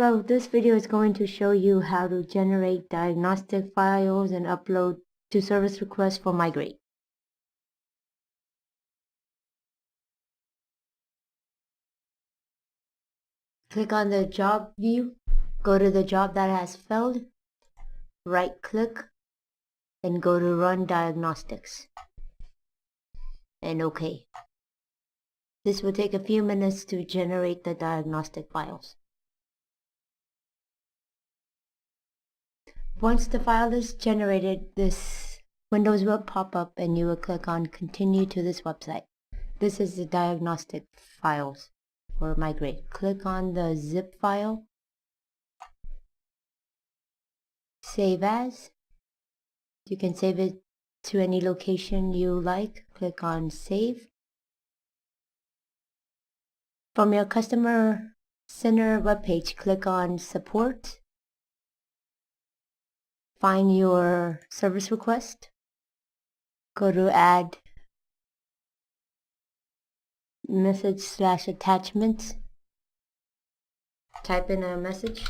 Hello, this video is going to show you how to generate diagnostic files and upload to service requests for Migrate. Click on the job view, go to the job that has failed, right click, and go to Run Diagnostics, and OK. This will take a few minutes to generate the diagnostic files. Once the file is generated, this Windows will pop up and you will click on Continue to this website. This is the diagnostic files for Migrate. Click on the zip file, Save As. You can save it to any location you like. Click on Save. From your Customer Center webpage, click on Support. Find your service request. Go to Add Message/Attachments. Type in a message.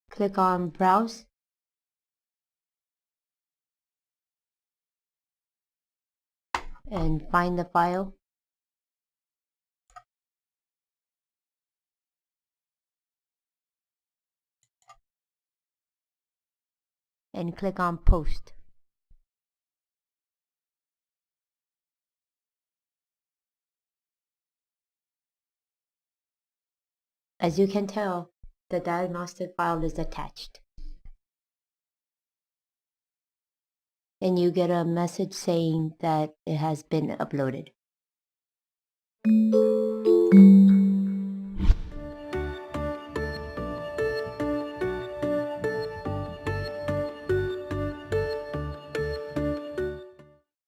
Click on Browse. And find the file. And click on Post. As you can tell, the diagnostic file is attached. And you get a message saying that it has been uploaded.